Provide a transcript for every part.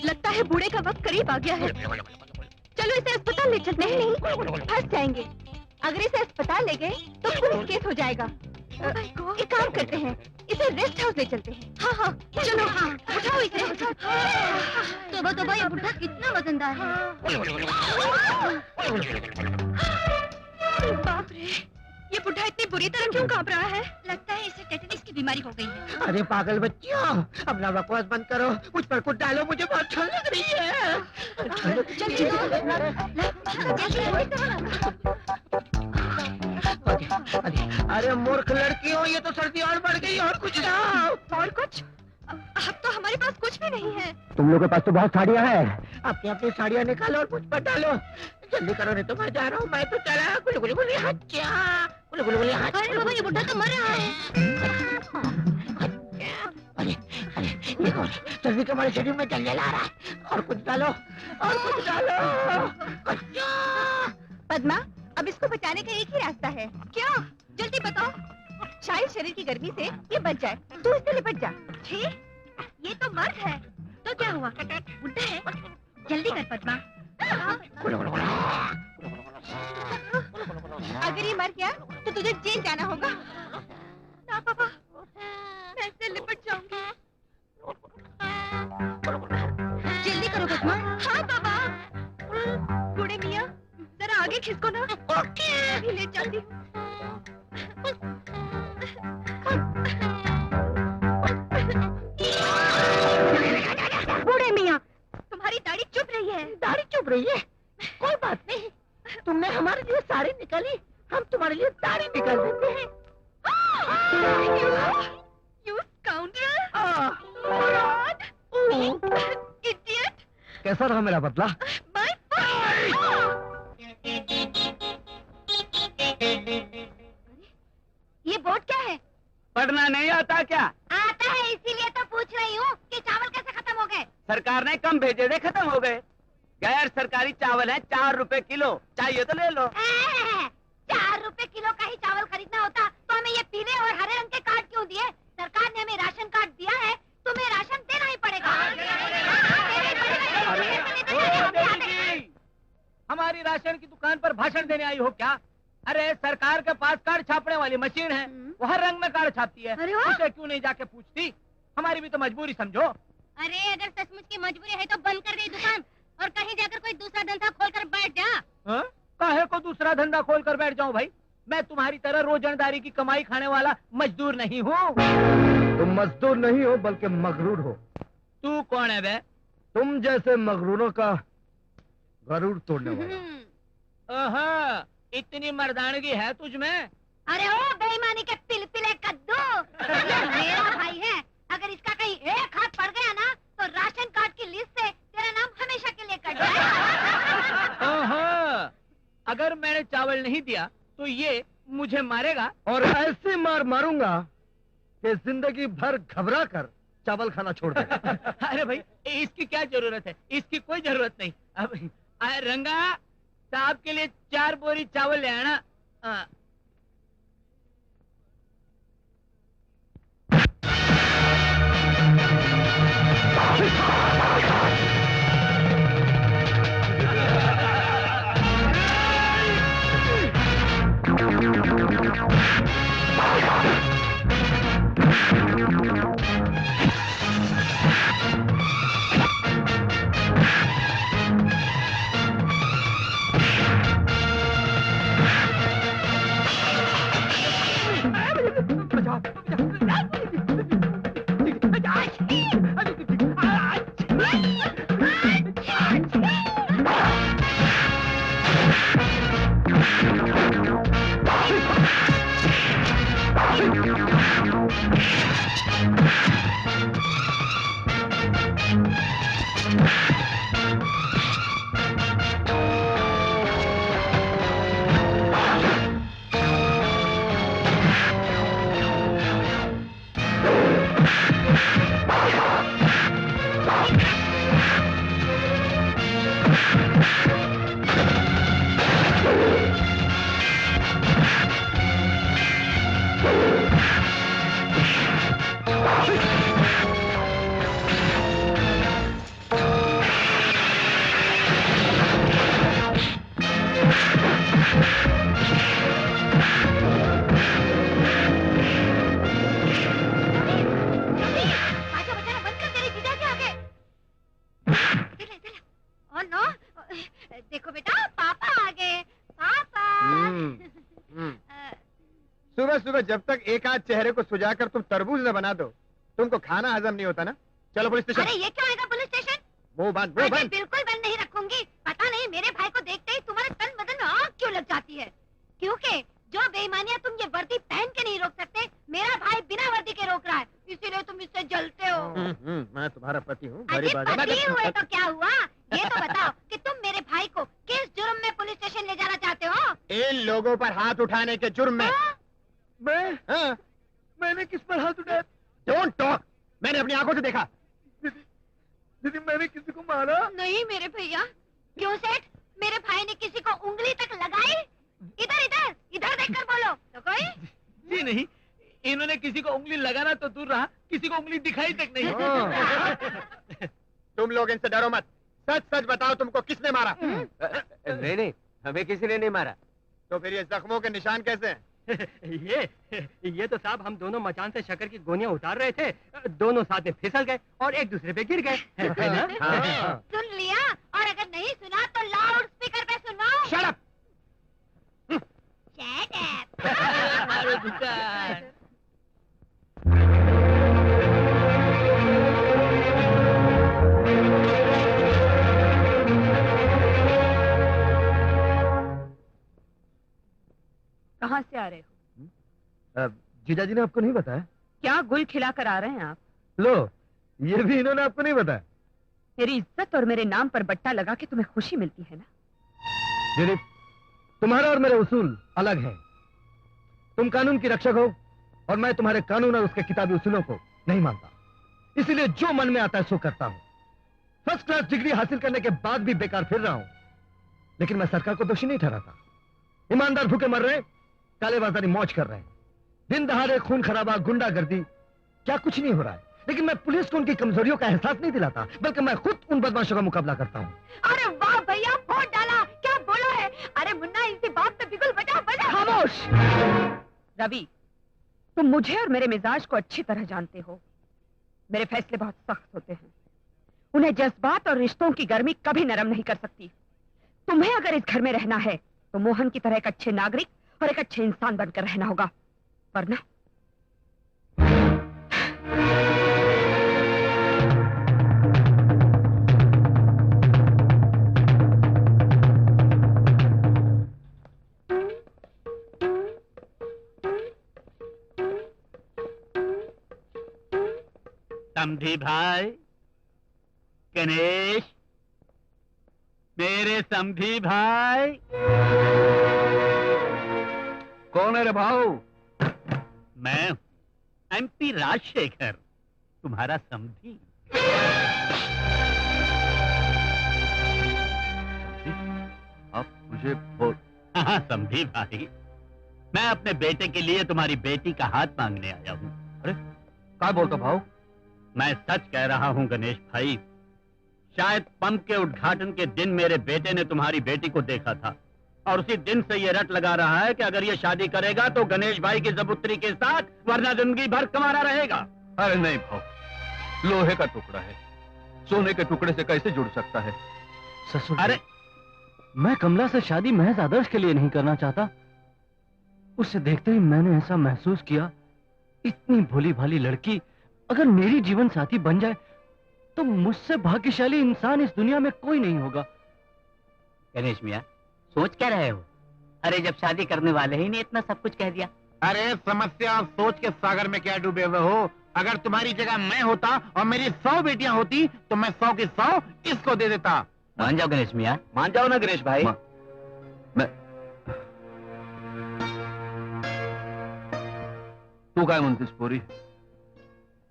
लगता है बूढ़े का वक्त करीब आ गया है। चलो इसे अस्पताल ले चलते हैं। नहीं, फंस जाएंगे। अगर इसे अस्पताल ले गए तो पुलिस केस हो जाएगा। एक काम करते हैं, इसे रेस्ट हाउस ले चलते हैं। हाँ हाँ चलो। हाँ उठाओ इसे। तोबा तोबा, ये बुढ़ा कितना वजनदार है। बाप रे, ये बुढ़ा इतनी बुरी तरह क्यों कांप रहा है? लगता है इसे टेटनिस की बीमारी हो गई है। अरे पागल बच्चियों, अपना बकवास बंद करो, मुझ पर कुछ डालो, मुझे बहुत ठंड लग रही है। अरे मूर्ख लड़कियों, ये तो सर्दी और बढ़ गई। और कुछ लाओ। और कुछ? अब तो हमारे पास कुछ भी नहीं है। तुम लोगों के पास तो बहुत साड़ियाँ हैं। अपनी अपनी साड़ियाँ निकालो और मुझ पर डालो। जल्दी करो, नहीं तो मैं जा रहा हूँ। मैं तो चला। गुल गुल गुल हच्चा, गुल गुल गुल हच्चा। अरे बाबा, ये बुढ़ा तो मर रहा है। अरे अरे, ये कौन? सर्दी के हमारे शरीर में जंगल आ रहा है। और कुछ डालो, और कुछ डालो। अच्छा पद्मा, अब इसको बचाने का एक ही रास्ता है। क्या? जल्दी बताओ। शायद शरीर की गर्मी से ये बच जाए। तू इससे लिपट जा। ठीक, ये तो मर्द है। तो क्या हुआ? बुढ़ा है। जल्दी कर पद्मा। अगर ये मर गया तो तुझे जेल जाना होगा। ना पापा, मैं इससे लिपट जाऊंगी। जल्दी करो पद्मा। हाँ पापा। बूढ़े मियाँ, जरा आगे खिसको ना। अभी ले जाती हूँ। बूढ़े मियाँ, तुम्हारी दाढ़ी चुभ रही है। दाढ़ी चुभ रही है? कोई बात नहीं, तुमने हमारे लिए साड़ी निकाली, हम तुम्हारे लिए दाढ़ी निकाल देते हैं। You scoundrel! Idiot! कैसा रहा मेरा बदला? My ये बोर्ड क्या है? पढ़ना नहीं आता क्या? आता है, इसीलिए तो पूछ रही हूँ कि चावल कैसे खत्म हो गए? सरकार ने कम भेजे थे, खत्म हो गए। गैर सरकारी चावल है 4 रुपए किलो, चाहिए तो ले लो। 4 रुपए किलो का ही चावल खरीदना होता तो हमें ये पीले और हरे रंग के कार्ड क्यों दिए? सरकार ने हमें राशन कार्ड दिया है, तुम्हें राशन देना ही पड़ेगा। हमारी राशन की दुकान पर भाषण देने आई हो क्या? अरे सरकार के पास कार्ड छापने वाली मशीन है, वो हर रंग में कार्ड छापती है। उसे क्यों नहीं जाके पूछती? हमारी भी तो मजबूरी समझो। अरे अगर सचमुच की मजबूरी है तो बंद कर दे दुकान और कहीं जाकर कोई दूसरा धंधा खोल कर बैठ जा। काहे को दूसरा धंधा खोल कर बैठ जाऊं भाई? मैं तुम्हारी तरह रोजमर्रा की कमाई खाने वाला मजदूर नहीं हूँ। तुम मजदूर नहीं हो बल्कि मगरूर हो। तू कौन है बे? तुम जैसे मगरूरों का गरूर तोड़ने वाला। इतनी मर्दानगी है तुझ में? अरे ओ बेईमानी के पिलपिले कद्दू, ये मेरा भाई है। अगर इसका कहीं एक हाथ पड़ गया ना तो राशन कार्ड की लिस्ट से तेरा नाम हमेशा के लिए कट जाएगा। अगर मैंने चावल नहीं दिया तो ये मुझे मारेगा? और ऐसी मार मारूंगा कि जिंदगी भर घबरा कर चावल खाना छोड़ दे। अरे भाई, इसकी क्या जरूरत है? इसकी कोई जरूरत नहीं। अब रंगा साहब के लिए 4 बोरी चावल ले आना। सुबह सुबह जब तक एक आध चेहरे को सुझाकर तुम तरबूज न बना दो, तुमको खाना हजम नहीं होता ना। चलो पुलिस स्टेशन। अरे ये क्या आएगा पुलिस स्टेशन? मुंह बंद, मुंह बंद। बिल्कुल बंद नहीं रखूंगी। पता नहीं मेरे भाई को देखते ही तुम्हारे तन बदन में आग क्यों लग जाती है? क्योंकि जो बेईमानियां तुम ये वर्दी पहन के नहीं रोक सकते, मेरा भाई बिना वर्दी के रोक रहा है, इसीलिए तुम इससे जलते हो। मैं तुम्हारा पति हूँ। अरे पति हुए तो क्या हुआ? ये तो बताओ कि तुम मेरे भाई को किस जुर्म में पुलिस स्टेशन ले जाना चाहते हो? इन लोगों पर हाथ उठाने के जुर्म में। मैं मैंने किस पर हाथ उठाया? Don't talk. मैंने अपनी आंखों से देखा। दीदी मैंने किसी को मारा नहीं मेरे भैया। क्यों सेठ? मेरे भाई ने किसी को उंगली तक लगाई? इधर इधर इधर देखकर बोलो तो कोई। जी नहीं, इन्होंने किसी को उंगली लगाना तो दूर रहा, किसी को उंगली दिखाई तक नहीं। तुम लोग इनसे डरो मत। सच सच बताओ, तुमको किसने मारा? नहीं, हमें किसी ने नहीं मारा। तो फिर ये जख्मों के निशान कैसे हैं? ये तो साहब हम दोनों मचान से शक्कर की गोनियां उतार रहे थे, दोनों साथ में फिसल गए और एक दूसरे पे गिर गए। है ना? सुन लिया? और अगर नहीं सुना तो लाउड स्पीकर पे सुनवाओ। Shut up! Shut up! हमारे दुकान। कहाँ से आ रहे हो? जीजा जी ने आपको नहीं बताया? क्या गुल खिला कर आ रहे हैं आप? लो, ये भी इन्होंने आपको नहीं बताया? मेरी इज्जत और मेरे नाम पर बट्टा लगा के तुम्हें खुशी मिलती है ना? दीदी, तुम्हारा और मेरे उसूल अलग हैं। तुम कानून की रक्षक हो और मैं तुम्हारे कानून और उसके किताबी उसूलों को नहीं मानता। इसीलिए जो मन में आता है सो करता हूं। फर्स्ट क्लास डिग्री हासिल करने के बाद भी बेकार फिर रहा हूं, लेकिन मैं सरकार को दोषी नहीं ठहराता। ईमानदार भूखे मर रहे हैं, कालेबाजारी मौज कर रहे हैं, दिन दहाड़े खून खराबा, गुंडागर्दी, क्या कुछ नहीं हो रहा है। लेकिन मैं पुलिस को उनकी कमजोरियों का एहसास नहीं दिलाता, बल्कि मैं खुद उन बदमाशों का मुकाबला करता हूँ। अरे वाह भैया, वोट डाला। क्या बोला है? अरे मुन्ना, इसी बात पे बिगुल बजा बजा। खामोश! रवि, तुम मुझे और मेरे मिजाज को अच्छी तरह जानते हो। मेरे फैसले बहुत सख्त होते हैं, उन्हें जज्बात और रिश्तों की गर्मी कभी नरम नहीं कर सकती। तुम्हें अगर इस घर में रहना है तो मोहन की तरह एक अच्छे नागरिक और एक अच्छे इंसान बनकर रहना होगा, वरना समधी भाई, गणेश, मेरे समधी भाई। कौन है रे भाऊ? मैं एमपी राजशेखर, तुम्हारा समधी। आप मुझे बोल। हाँ समधी भाई, मैं अपने बेटे के लिए तुम्हारी बेटी का हाथ मांगने आया हूँ। अरे क्या बोलता भाऊ? मैं सच कह रहा हूँ गणेश भाई, शायद पंप के उद्घाटन के दिन मेरे बेटे ने तुम्हारी बेटी को देखा था और उसी दिन से ये रट लगा रहा है कि अगर ये शादी करेगा तो गणेश भाई की जबूतरी के साथ, वरना जिंदगी भर कमारा रहेगा। अरे नहीं भाऊ, लोहे का टुकड़ा है, सोने के टुकड़े से कैसे जुड़ सकता है? ससुर, अरे मैं कमला से शादी महज आदर्श के लिए नहीं करना चाहता। उसे देखते ही मैंने ऐसा महसूस किया, इतनी भोली भाली लड़की अगर मेरी जीवन साथी बन जाए तो मुझसे भाग्यशाली इंसान इस दुनिया में कोई नहीं होगा। गणेश मियाँ, सोच क्या रहे हो? अरे जब शादी करने वाले ही ने इतना सब कुछ कह दिया। अरे समस्या सोच के सागर में क्या डूबे हुए हो? अगर तुम्हारी जगह मैं होता और मेरी 100 बेटियां होती तो मैं 100 की 100 इसको दे देता। मान जाओ गणेश मियाँ, मान जाओ ना गणेश भाई। मैं तू काय म्हणतेस पोरी?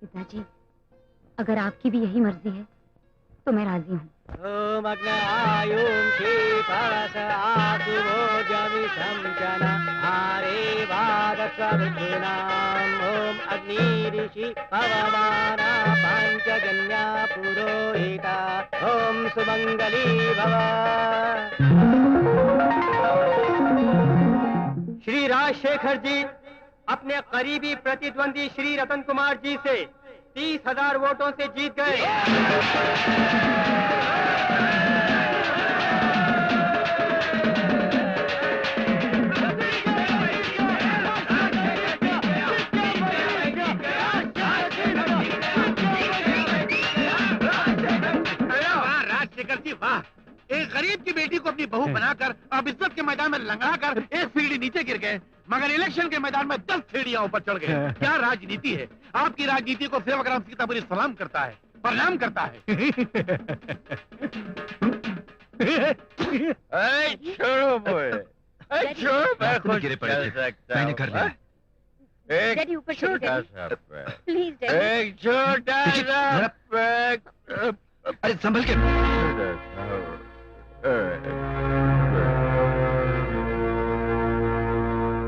पिताजी, अगर आपकी भी यही मर्जी है तो मैं राजी हूँ। ओम अग्नायुं क्षीपास आसुभोजमिषं आरे वादस्वरुद्राम ओम अग्निऋषि पवमाना पांचजन्या पुरोहिता ओम सुमंगली भव। श्री राजशेखर जी अपने करीबी प्रतिद्वंदी श्री रतन कुमार जी से 30,000 वोटों से जीत गए। शेखर जी वाह, एक गरीब की बेटी को अपनी बहू बनाकर अब इज्जत के मैदान में लंगड़ा कर एक सीढ़ी नीचे गिर गए, मगर इलेक्शन के मैदान में 10 सीढ़ियां ऊपर चढ़ गए। क्या राजनीति है। आपकी राजनीति को सेवाग्राम सीतापुरी सलाम करता है, प्रणाम करता है। छोड़ो बोए, छोड़ो, मैं तुम खुद गिरे पड़े चल थे। सकता मैंने हूँ। कर लिया। एक डैडी ऊपर चलिए, छोटा डैडी। सा पैर, प्लीज डैडी। एक छोटा देखिए, सा जरा- पैर, अरे संभल के छोटा सा,